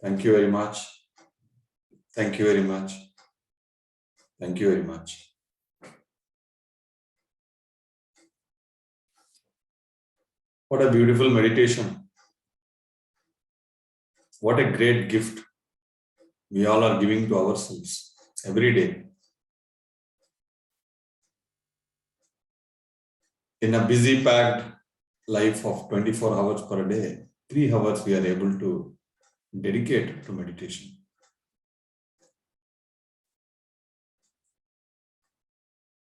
Thank you very much. Thank you very much. Thank you very much. What a beautiful meditation. What a great gift we all are giving to ourselves every day. In a busy, packed life of 24 hours per day, 3 hours we are able to dedicate to meditation.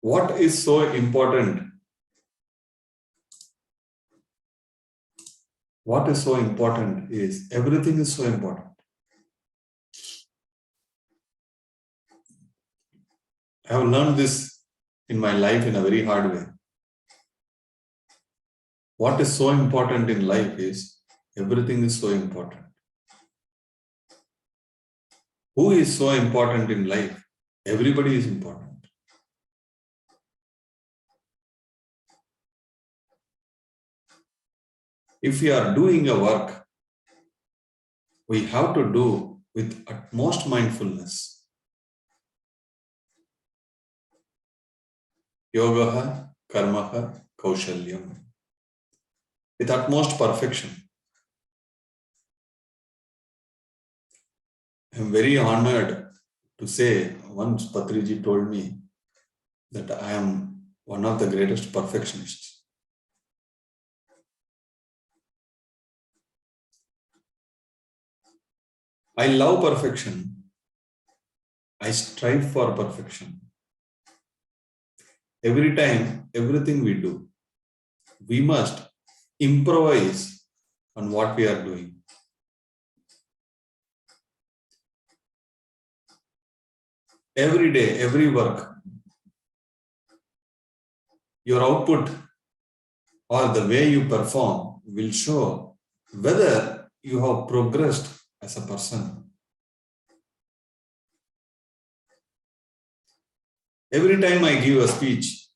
What is so important? What is so important is everything is so important. I have learned this in my life in a very hard way. What is so important in life is everything is so important. Who is so important in life? Everybody is important. If we are doing a work, we have to do with utmost mindfulness. Yogaha, karmaha, kaushalyam. With utmost perfection. I am very honored to say, once Patriji told me that I am one of the greatest perfectionists. I love perfection. I strive for perfection. Every time, everything we do, we must improvise on what we are doing. Every day, every work, your output or the way you perform will show whether you have progressed as a person. Every time I give a speech,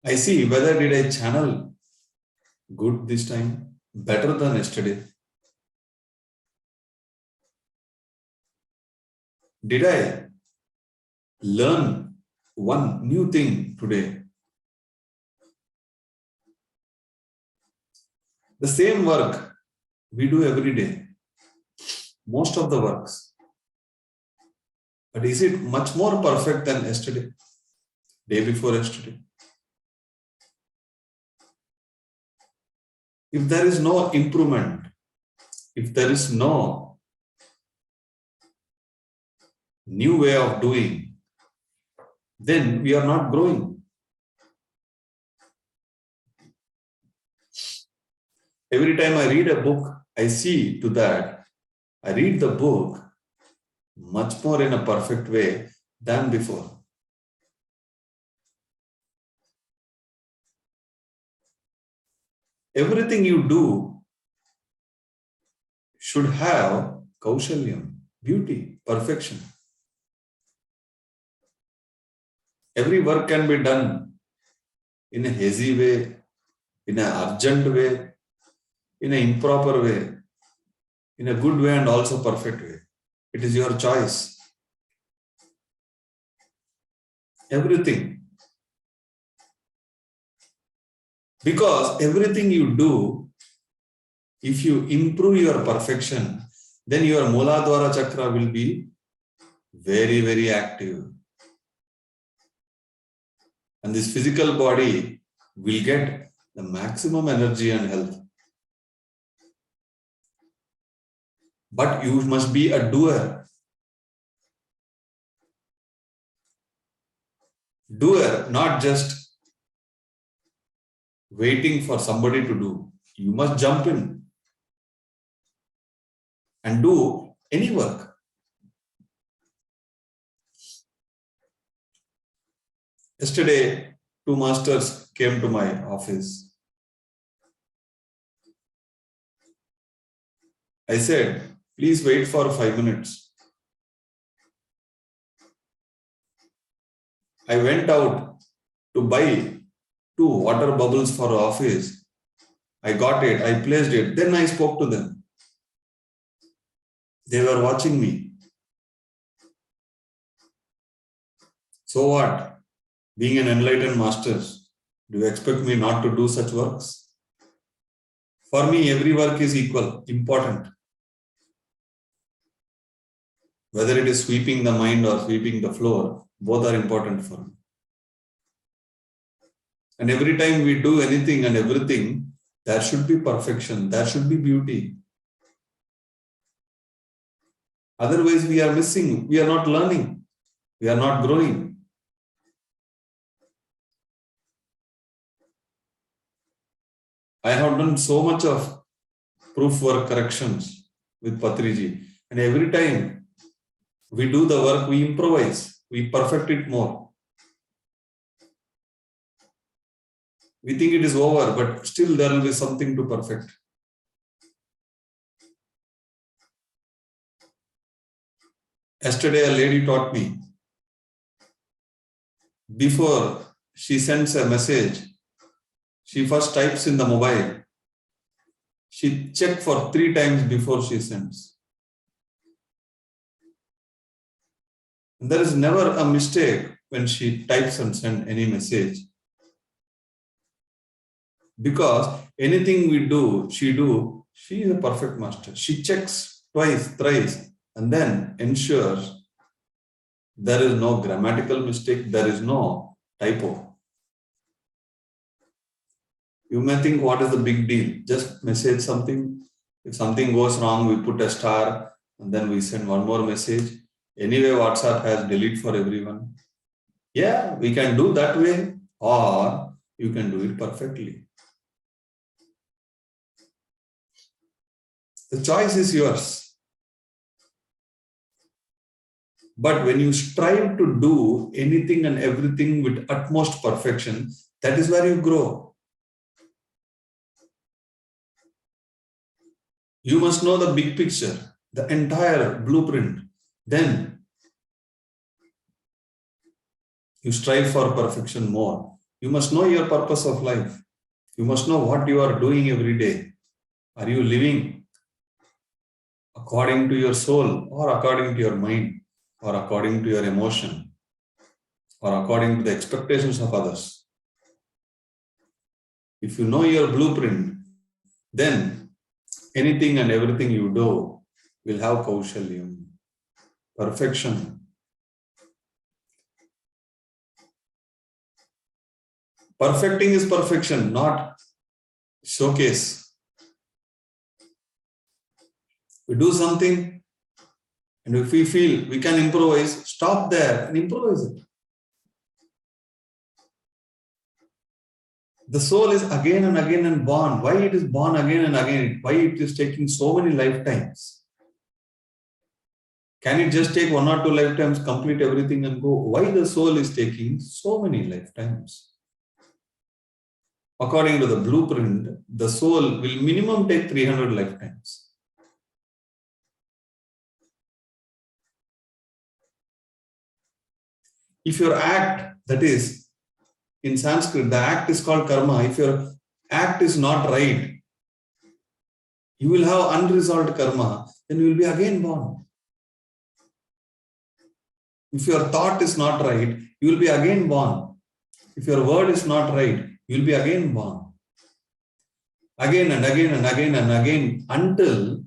I see whether did I channel good this time, better than yesterday. Did I learn one new thing today? The same work we do every day, most of the works. But is it much more perfect than yesterday, day before yesterday? If there is no improvement, if there is no new way of doing, then we are not growing. Every time I read a book, I see to that I read the book much more in a perfect way than before. Everything you do should have kaushalyam, beauty, perfection. Every work can be done in a hazy way, in an urgent way, in an improper way, in a good way and also perfect way. It is your choice. Everything. Because everything you do, if you improve your perfection, then your Mooladhara chakra will be very, very active. And this physical body will get the maximum energy and health. But you must be a doer. Doer, not just waiting for somebody to do. You must jump in and do any work. Yesterday, 2 masters came to my office. I said, please wait for 5 minutes. I went out to buy 2 water bubbles for office. I got it, I placed it, then I spoke to them. They were watching me. So what? Being an enlightened master, do you expect me not to do such works? For me, every work is equal, important. Whether it is sweeping the mind or sweeping the floor, both are important for me. And every time we do anything and everything, there should be perfection, there should be beauty. Otherwise, we are missing, we are not learning, we are not growing. I have done so much of proof work corrections with Patriji, and every time we do the work, we improvise, we perfect it more. We think it is over, but still there will be something to perfect. Yesterday, a lady taught me, before she sends a message, she first types in the mobile. She checks for 3 times before she sends. And there is never a mistake when she types and sends any message. Because anything we do, she is a perfect master. She checks twice, thrice, and then ensures there is no grammatical mistake, there is no typo. You may think, what is the big deal? Just message something. If something goes wrong, we put a star and then we send one more message. Anyway, WhatsApp has delete for everyone. Yeah, we can do that way, or you can do it perfectly. The choice is yours. But when you strive to do anything and everything with utmost perfection, that is where you grow. You must know the big picture, the entire blueprint. Then you strive for perfection more. You must know your purpose of life. You must know what you are doing every day. Are you living according to your soul, or according to your mind, or according to your emotion, or according to the expectations of others? If you know your blueprint, then anything and everything you do will have kaushalyam, perfection. Perfecting is perfection, not showcase. We do something, and if we feel we can improvise, stop there and improvise it. The soul is again and again and born. Why it is born again and again? Why it is taking so many lifetimes? Can it just take 1 or 2 lifetimes, complete everything and go? Why the soul is taking so many lifetimes? According to the blueprint, the soul will minimum take 300 lifetimes. If your act, that is, in Sanskrit, the act is called karma. If your act is not right, you will have unresolved karma, then you will be again born. If your thought is not right, you will be again born. If your word is not right, you will be again born. Again and again and again and again, until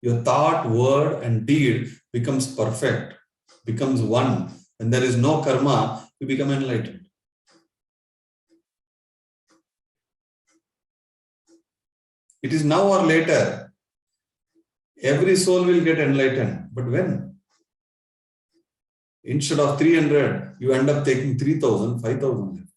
your thought, word and deed becomes perfect, becomes one. When there is no karma, you become enlightened. It is now or later. Every soul will get enlightened. But when? Instead of 300, you end up taking 3,000, 5,000 lifetimes.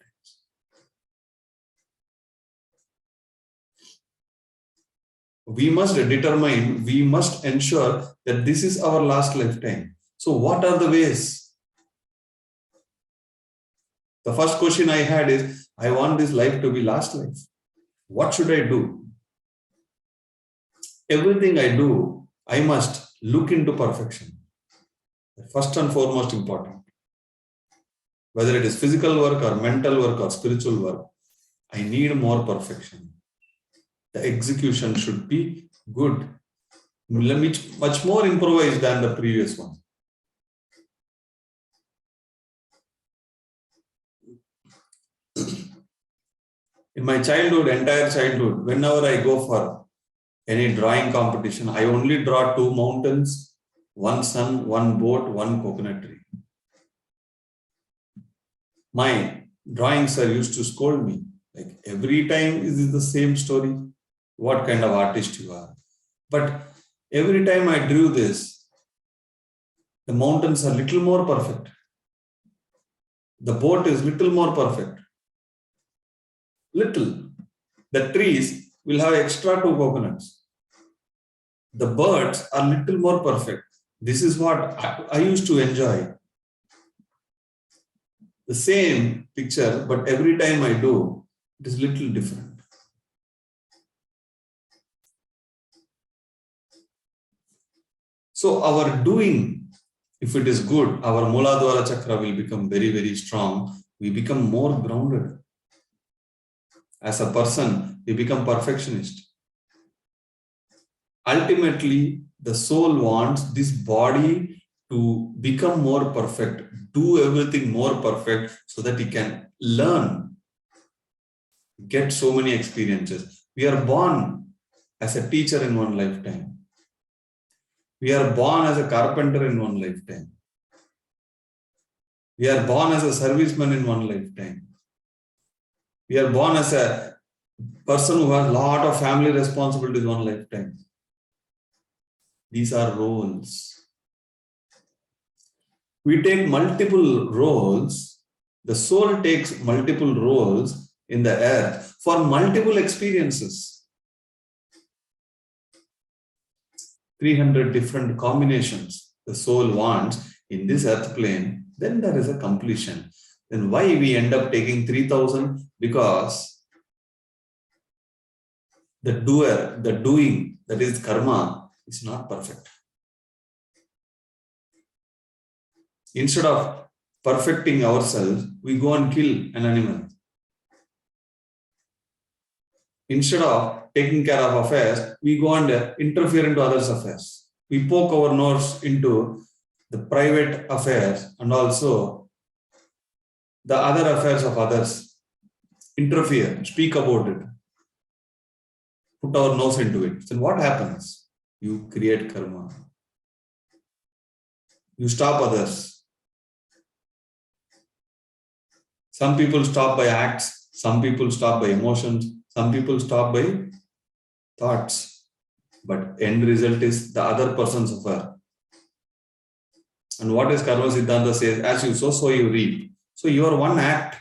We must determine, we must ensure that this is our last lifetime. So what are the ways? The first question I had is, I want this life to be last life. What should I do? Everything I do, I must look into perfection. First and foremost important. Whether it is physical work or mental work or spiritual work, I need more perfection. The execution should be good, much more improvised than the previous one. In my entire childhood, whenever I go for any drawing competition, I only draw 2 mountains, 1 sun, 1 boat, 1 coconut tree. My drawing sir used to scold me, like, every time is it the same story? What kind of artist you are? But every time I drew this, the mountains are little more perfect. The boat is little more perfect. Little. The trees will have extra 2 coconuts. The birds are little more perfect. This is what I used to enjoy. The same picture, but every time I do, it is little different. So our doing, if it is good, our Muladwara Chakra will become very, very strong. We become more grounded. As a person, we become perfectionist. Ultimately, the soul wants this body to become more perfect, do everything more perfect so that he can learn, get so many experiences. We are born as a teacher in one lifetime. We are born as a carpenter in one lifetime. We are born as a serviceman in one lifetime. We are born as a person who has a lot of family responsibilities in one lifetime. These are roles. We take multiple roles. The soul takes multiple roles in the earth for multiple experiences. 300 different combinations the soul wants in this earth plane, then there is a completion. Then why we end up taking 3,000? Because the doing, that is karma, is not perfect. Instead of perfecting ourselves, we go and kill an animal. Instead of taking care of affairs, we go and interfere into others' affairs. We poke our nose into the private affairs and also the other affairs of others. Interfere, speak about it, put our nose into it. Then what happens? You create karma. You stop others. Some people stop by acts, some people stop by emotions, some people stop by thoughts. But end result is the other person suffer. And what is Karma Siddhanta says? As you sow, so you reap. So your one act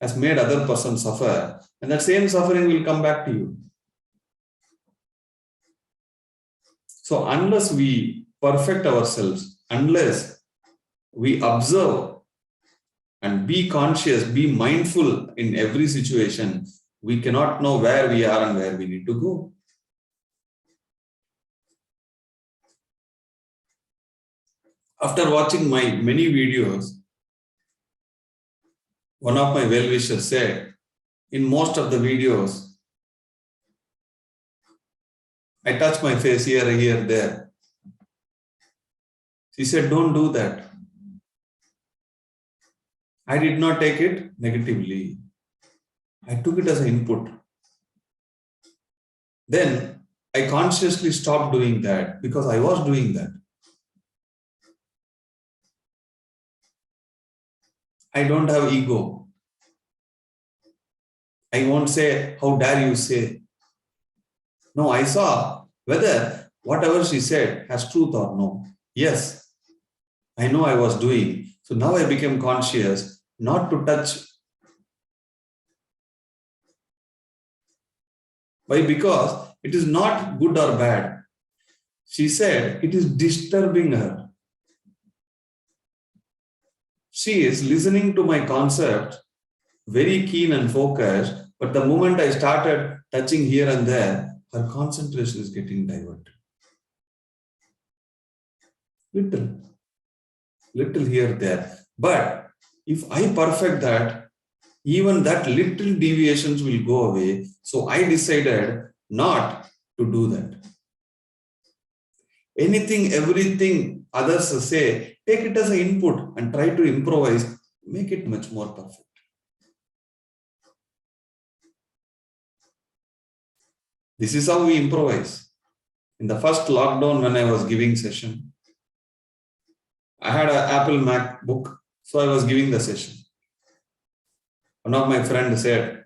has made other person suffer, and that same suffering will come back to you. So unless we perfect ourselves, unless we observe and be conscious, be mindful in every situation, we cannot know where we are and where we need to go. After watching my many videos, one of my well-wishers said, in most of the videos, I touch my face here, there. She said, don't do that. I did not take it negatively. I took it as an input. Then I consciously stopped doing that because I was doing that. I don't have ego. I won't say, how dare you say. No, I saw whether whatever she said has truth or no. Yes, I know I was doing. So now I became conscious not to touch. Why? Because it is not good or bad. She said it is disturbing her. She is listening to my concept, very keen and focused, but the moment I started touching here and there, her concentration is getting diverted. Little here, there. But if I perfect that, even that little deviations will go away. So I decided not to do that. Anything, everything others say, take it as an input and try to improvise, make it much more perfect. This is how we improvise. In the first lockdown, when I was giving session, I had an Apple MacBook, so I was giving the session. One of my friends said,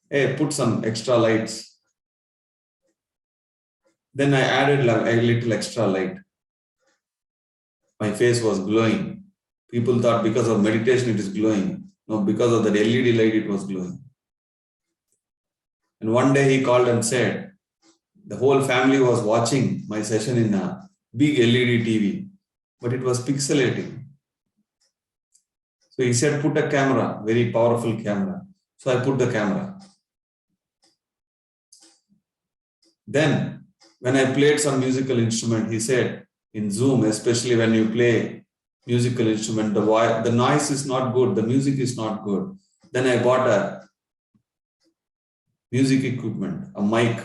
hey, put some extra lights. Then I added a little extra light. My face was glowing. People thought because of meditation it is glowing. No, because of that LED light it was glowing. And one day he called and said, the whole family was watching my session in a big LED TV, but it was pixelating. So he said, put a camera, very powerful camera. So I put the camera. Then when I played some musical instrument, he said, in Zoom, especially when you play musical instrument, the noise is not good, the music is not good. Then I bought a music equipment, a mic,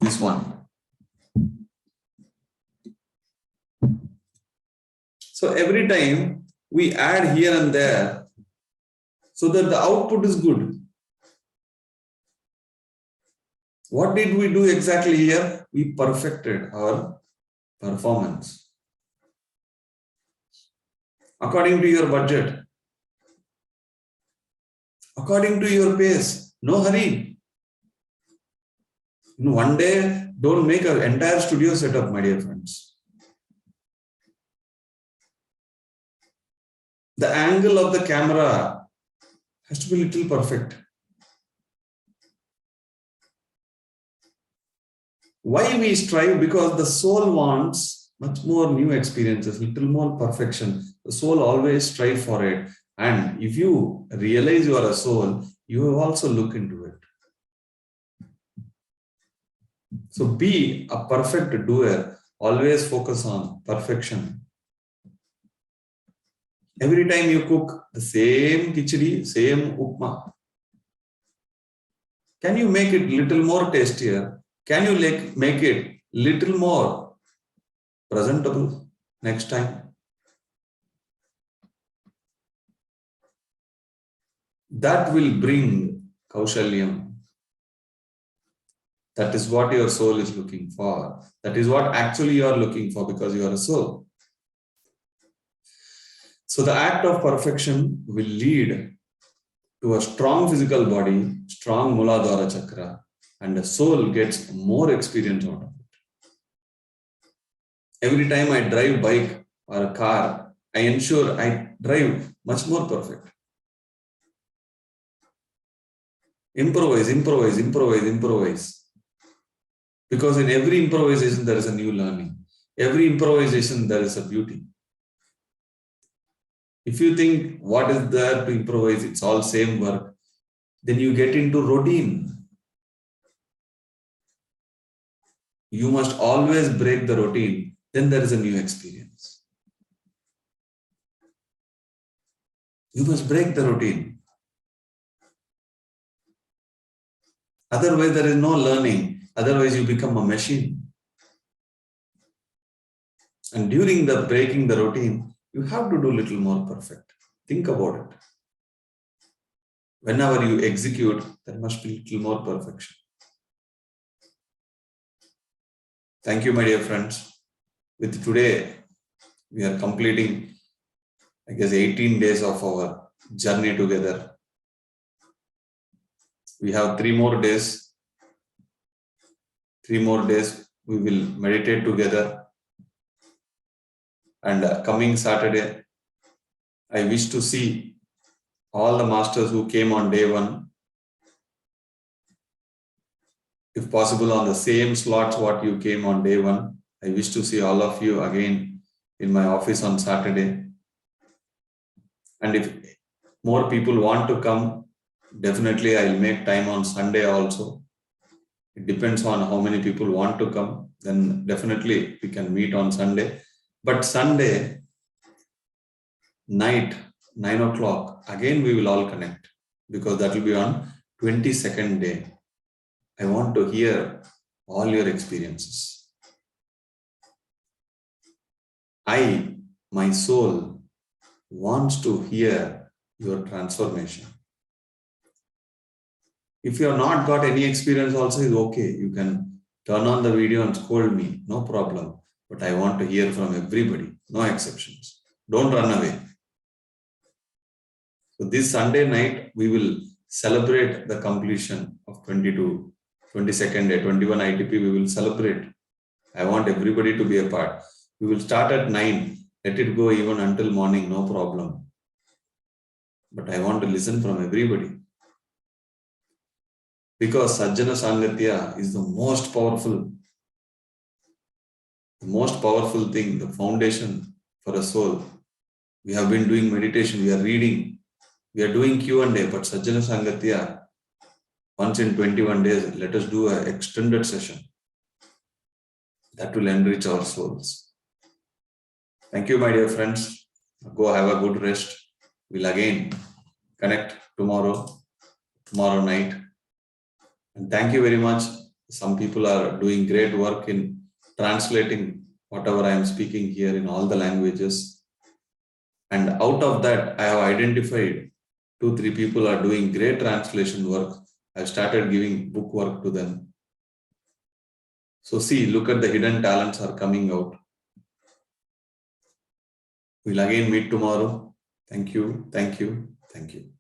this one. So every time we add here and there so that the output is good. What did we do exactly here? We perfected our performance according to your budget, according to your pace. No hurry. In one day, don't make an entire studio setup, my dear friends. The angle of the camera has to be a little perfect. Why we strive? Because the soul wants much more new experiences, little more perfection. The soul always strive for it. And if you realize you are a soul, you also look into it. So be a perfect doer. Always focus on perfection. Every time you cook the same khichdi, same upma, can you make it little more tastier? Can you make it little more presentable next time? That will bring kaushalyam. That is what your soul is looking for. That is what actually you are looking for because you are a soul. So the act of perfection will lead to a strong physical body, strong Muladhara chakra, and the soul gets more experience out of it. Every time I drive bike or a car, I ensure I drive much more perfect. Improvise, improvise, improvise, improvise. Because in every improvisation, there is a new learning. Every improvisation, there is a beauty. If you think what is there to improvise, it's all same work, then you get into routine. You must always break the routine. Then there is a new experience. You must break the routine. Otherwise, there is no learning. Otherwise, you become a machine. And during the breaking the routine, you have to do a little more perfect. Think about it. Whenever you execute, there must be a little more perfection. Thank you, my dear friends. With today, we are completing, I guess, 18 days of our journey together. We have 3 more days. 3 more days, we will meditate together. And coming Saturday, I wish to see all the masters who came on day 1. If possible, on the same slots what you came on day 1. I wish to see all of you again in my office on Saturday. And if more people want to come, definitely I'll make time on Sunday also. It depends on how many people want to come. Then definitely we can meet on Sunday. But Sunday night, 9 o'clock, again we will all connect, because that will be on 22nd day. I want to hear all your experiences. My soul wants to hear your transformation. If you have not got any experience also, is okay. You can turn on the video and scold me, no problem. But I want to hear from everybody, no exceptions. Don't run away. So this Sunday night, we will celebrate the completion of 22nd day, 21 ITP, we will celebrate. I want everybody to be a part. We will start at 9. Let it go even until morning, no problem. But I want to listen from everybody. Because Sajjana Sangatya is the most powerful thing, the foundation for a soul. We have been doing meditation, we are reading, we are doing Q&A, but Sajjana Sangatya, once in 21 days, let us do an extended session. That will enrich our souls. Thank you, my dear friends. Go have a good rest. We'll again connect tomorrow night. And thank you very much. Some people are doing great work in translating whatever I am speaking here in all the languages. And out of that, I have identified 2-3 people are doing great translation work. I've started giving book work to them. So see, look at the hidden talents are coming out. We'll again meet tomorrow. Thank you, thank you, thank you.